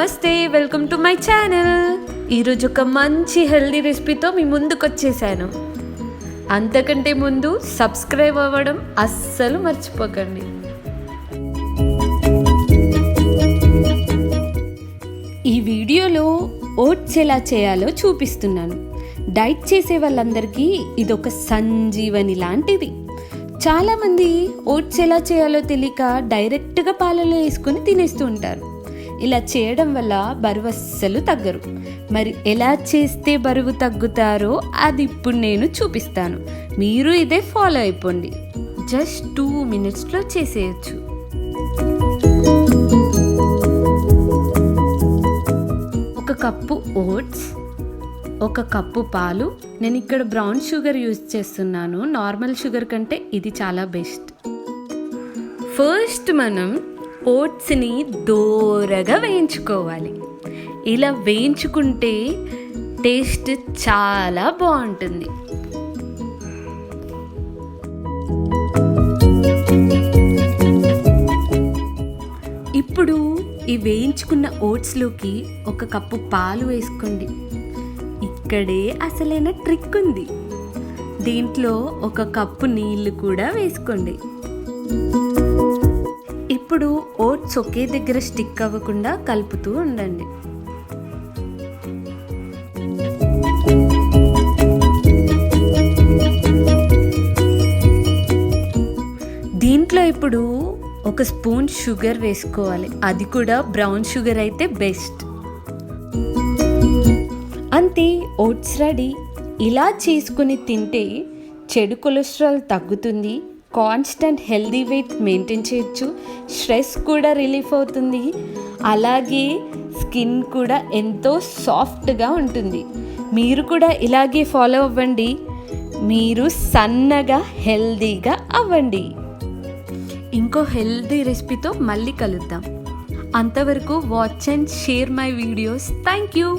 నమస్తే, welcome to my channel. ఈరోజు ఒక మంచి హెల్దీ రెసిపీతో మీ ముందుకు వచ్చేసాను. అంతకంటే ముందు సబ్స్క్రైబ్ అవ్వడం అస్సలు మర్చిపోకండి. ఈ వీడియోలో ఓట్స్ ఎలా చేయాలో చూపిస్తున్నాను. డైట్ చేసే వాళ్ళందరికీ ఇదొక సంజీవని లాంటిది. చాలామంది ఓట్స్ ఎలా చేయాలో తెలియక డైరెక్ట్గా పాలలో వేసుకొని తినేస్తూ ఉంటారు. ఇలా చేయడం వల్ల బరువు అస్సలు తగ్గరు. మరి ఎలా చేస్తే బరువు తగ్గుతారో అది ఇప్పుడు నేను చూపిస్తాను. మీరు ఇదే ఫాలో అయిపోండి. జస్ట్ 2 minutesలో చేసేయచ్చు. ఒక కప్పు ఓట్స్, ఒక కప్పు పాలు. నేను ఇక్కడ బ్రౌన్ షుగర్ యూజ్ చేస్తున్నాను. నార్మల్ షుగర్ కంటే ఇది చాలా బెస్ట్. ఫస్ట్ మనం ఓట్స్ని దోరగా వేయించుకోవాలి. ఇలా వేయించుకుంటే టేస్ట్ చాలా బాగుంటుంది. ఇప్పుడు ఈ వేయించుకున్న ఓట్స్లోకి ఒక కప్పు పాలు వేసుకోండి. ఇక్కడే అసలైన ట్రిక్ ఉంది. దీంట్లో ఒక కప్పు నీళ్లు కూడా వేసుకోండి. ఇప్పుడు ఓట్స్ ఒకే దగ్గర స్టిక్ అవ్వకుండా కలుపుతూ ఉండండి. దీంట్లో ఇప్పుడు ఒక స్పూన్ షుగర్ వేసుకోవాలి. అది కూడా బ్రౌన్ షుగర్ అయితే బెస్ట్. అంతే, ఓట్స్ రెడీ. ఇలా చేసుకుని తింటే చెడు కొలెస్ట్రాల్ తగ్గుతుంది, కాన్స్టెంట్ హెల్దీ వెయిట్ మెయింటైన్ చేయొచ్చు, స్ట్రెస్ కూడా రిలీఫ్ అవుతుంది, అలాగే స్కిన్ కూడా ఎంతో సాఫ్ట్గా ఉంటుంది. మీరు కూడా ఇలాగే ఫాలో అవ్వండి. మీరు సన్నగా హెల్దీగా అవ్వండి. ఇంకో హెల్దీ రెసిపీతో మళ్ళీ కలుద్దాం. అంతవరకు watch and share my videos. Thank you.